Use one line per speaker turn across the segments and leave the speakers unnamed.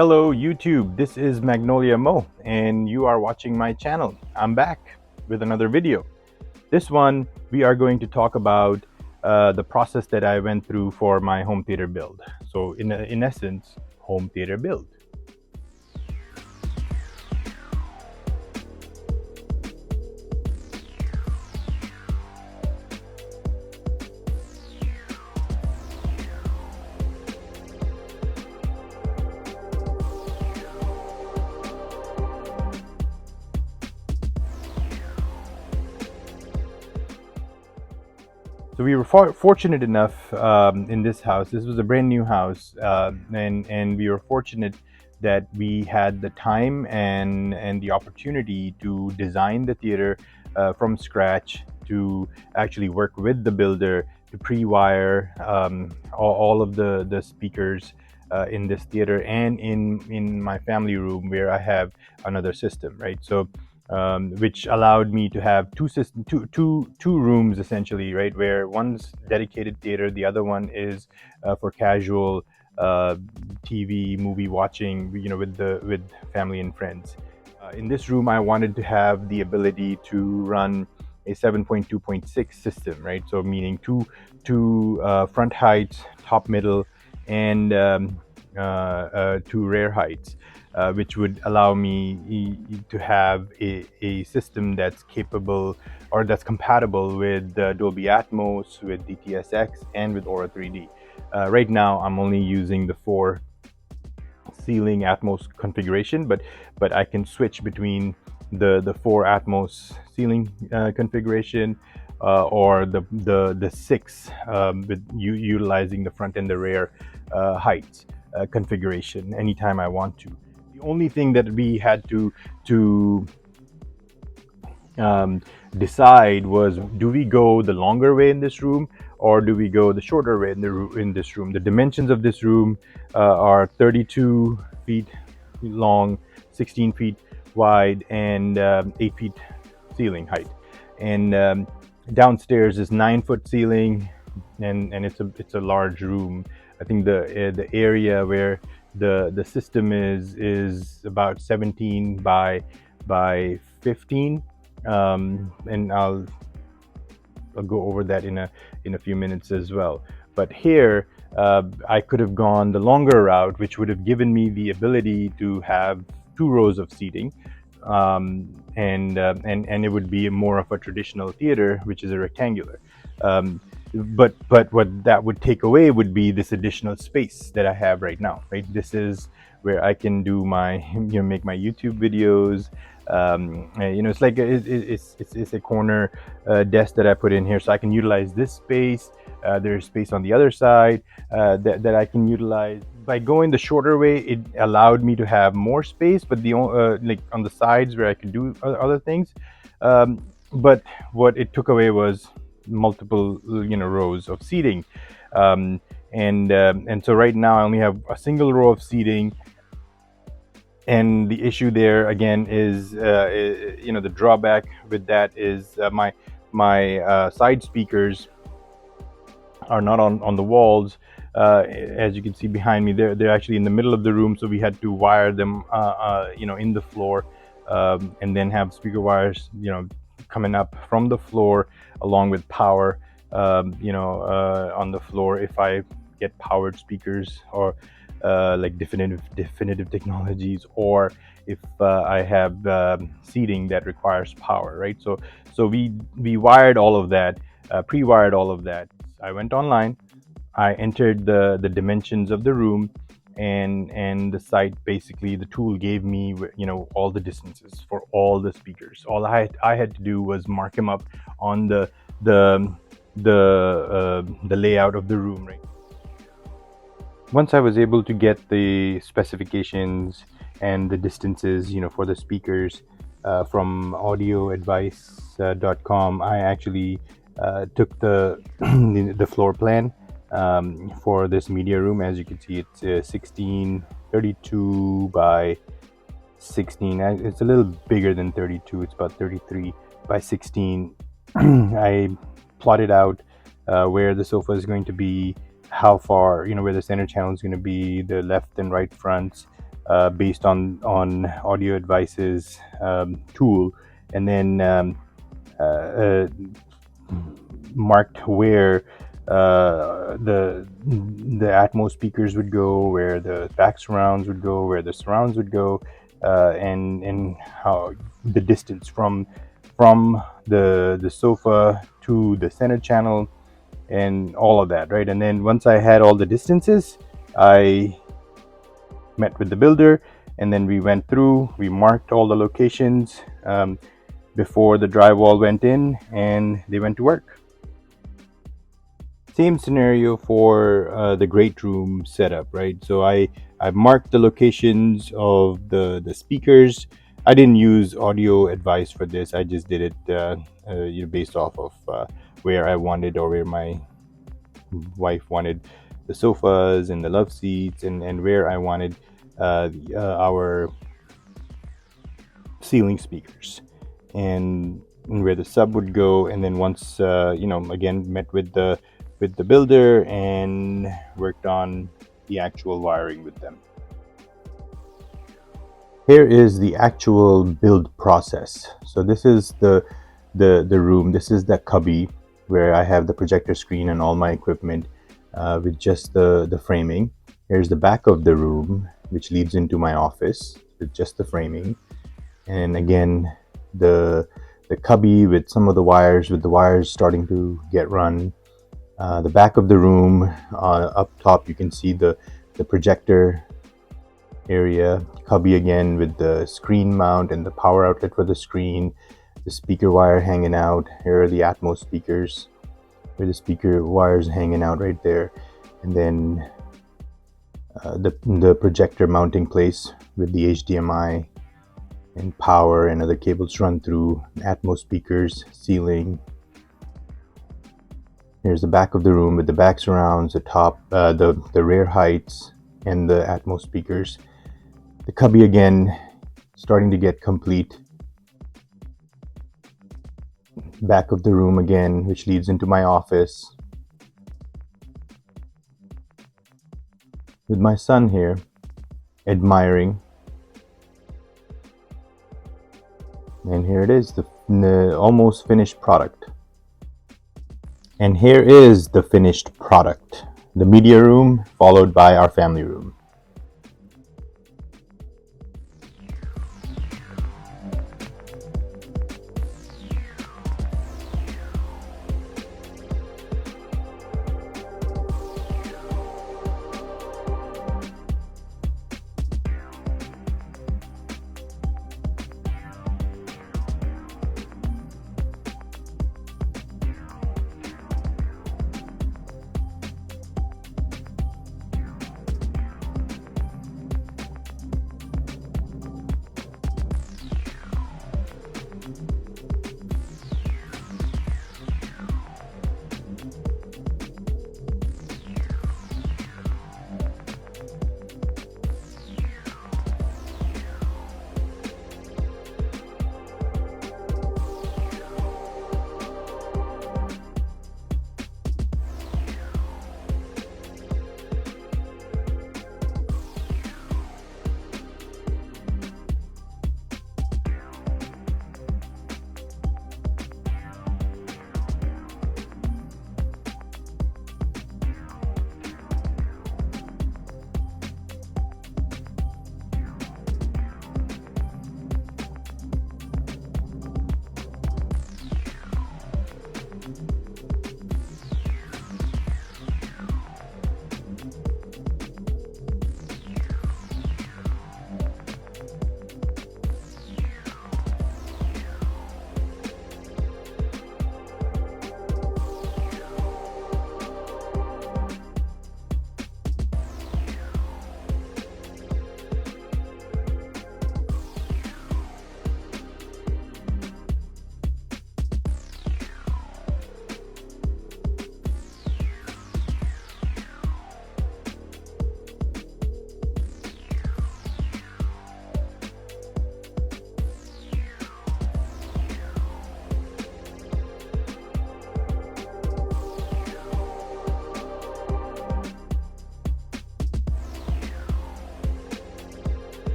Hello YouTube, this is Magnolia Mo and you are watching my channel. I'm back with another video. This one we are going to talk about the process that I went through for my home theater build. So in essence, home theater build. So we were fortunate enough in this house. This was a brand new house, and we were fortunate that we had the time and the opportunity to design the theater from scratch, to actually work with the builder to pre-wire all of the speakers in this theater and in my family room where I have another system, right? So which allowed me to have two rooms essentially, right? Where one's dedicated theater, the other one is for casual TV movie watching, with family and friends. In this room, I wanted to have the ability to run a 7.2.6 system, right? So meaning two front heights, top, middle, and two rear heights. Which would allow me to have a system that's capable or that's compatible with Dolby Atmos, with dtsx, and with Aura 3D. Right now, I'm only using the 4 ceiling Atmos configuration, but I can switch between the 4 Atmos ceiling configuration or the 6 with utilizing the front and the rear heights configuration anytime I want to. The only thing that we had to decide was, do we go the longer way in this room or do we go the shorter way in this room? The dimensions of this room are 32 feet long, 16 feet wide, and 8 feet ceiling height. And downstairs is 9-foot ceiling, and it's a large room. I think the area where the system is about 17 by 15, and I'll go over that in a few minutes as well. But here I could have gone the longer route, which would have given me the ability to have 2 rows of seating, and it would be more of a traditional theater, which is a rectangular. But what that would take away would be this additional space that I have right now, right? This is where I can do my, make my YouTube videos. It's like it's a corner desk that I put in here, so I can utilize this space. There's space on the other side that I can utilize. By going the shorter way, it allowed me to have more space, but like on the sides where I could do other things. But what it took away was multiple rows of seating, and so right now I only have a single row of seating. And the issue there again is the drawback with that is my side speakers are not on the walls. As you can see behind me, they're actually in the middle of the room, so we had to wire them in the floor, and then have speaker wires coming up from the floor along with power on the floor if I get powered speakers, or like definitive technologies, or if I have seating that requires power, right? So we wired all of that, pre-wired all of that. I went online, I entered the dimensions of the room, and the site, basically the tool gave me all the distances for all the speakers. All I had to do was mark them up on the layout of the room, right? Once I was able to get the specifications and the distances, for the speakers from audioadvice.com, I actually took the the floor plan for this media room. As you can see, it's 1632 by 16. It's a little bigger than 32. It's about 33 by 16. I plotted out where the sofa is going to be, how far, where the center channel is going to be, the left and right fronts, based on Audio Advice's tool, and then uh, marked where the Atmos speakers would go, where the back surrounds would go, where the surrounds would go, and how the distance from the sofa to the center channel and all of that, right? And then once I had all the distances, I met with the builder, and then we went through, we marked all the locations before the drywall went in, and they went to work. Same scenario for the great room setup, right? So I marked the locations of the speakers. I didn't use Audio Advice for this. I just did it based off of where I wanted, or where my wife wanted the sofas and the love seats, and where I wanted our ceiling speakers, and where the sub would go. And then once again, met with the builder and worked on the actual wiring with them. Here is the actual build process. So this is the room. This is the cubby where I have the projector screen and all my equipment with just the framing. Here's the back of the room, which leads into my office with just the framing. And again, the cubby with some of the wires, with the wires starting to get run. The back of the room, up top you can see the projector area, cubby again with the screen mount and the power outlet for the screen, the speaker wire hanging out. Here are the Atmos speakers, where the speaker wires hanging out right there. And then the projector mounting place with the HDMI and power and other cables run through, Atmos speakers, ceiling. Here's the back of the room with the back surrounds, the top, the rear heights, and the Atmos speakers. The cubby again, starting to get complete. Back of the room again, which leads into my office. With my son here, admiring. And here it is, the almost finished product. And here is the finished product. The media room, followed by our family room.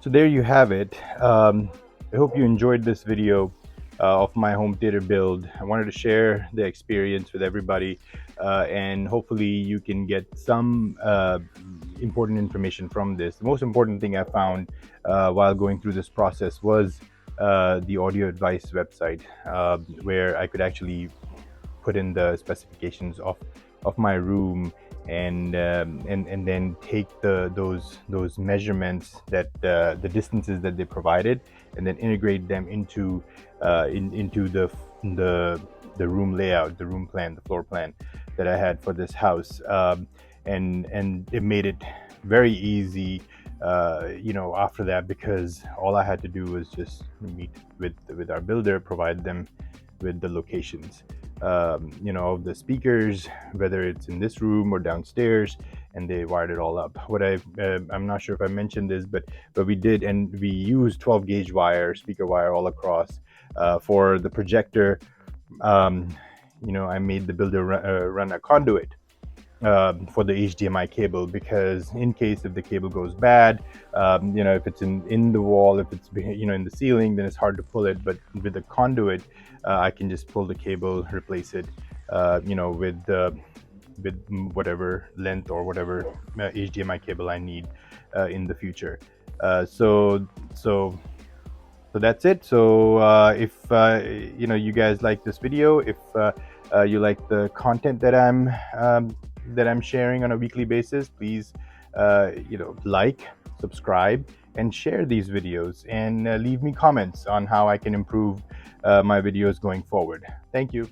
So there you have it. I hope you enjoyed this video of my home theater build. I wanted to share the experience with everybody, and hopefully you can get some important information from this. The most important thing I found while going through this process was the audio advice website, where I could actually put in the specifications of my room, and then take those measurements, that the distances that they provided, and then integrate them into the room layout, the room plan, the floor plan that I had for this house. And it made it very easy, after that, because all I had to do was just meet with our builder, provide them with the locations, of the speakers, whether it's in this room or downstairs, and they wired it all up. I'm not sure if I mentioned this, but we did, and we used 12 gauge wire, speaker wire, all across for the projector. I made the builder run a conduit for the HDMI cable, because in case if the cable goes bad, if it's in the wall, if it's in the ceiling, then it's hard to pull it. But with the conduit, I can just pull the cable, replace it, with whatever length or whatever HDMI cable I need in the future. So that's it. So if you guys like this video, if you like the content that I'm sharing on a weekly basis, please like, subscribe, and share these videos, and leave me comments on how I can improve my videos going forward. Thank you.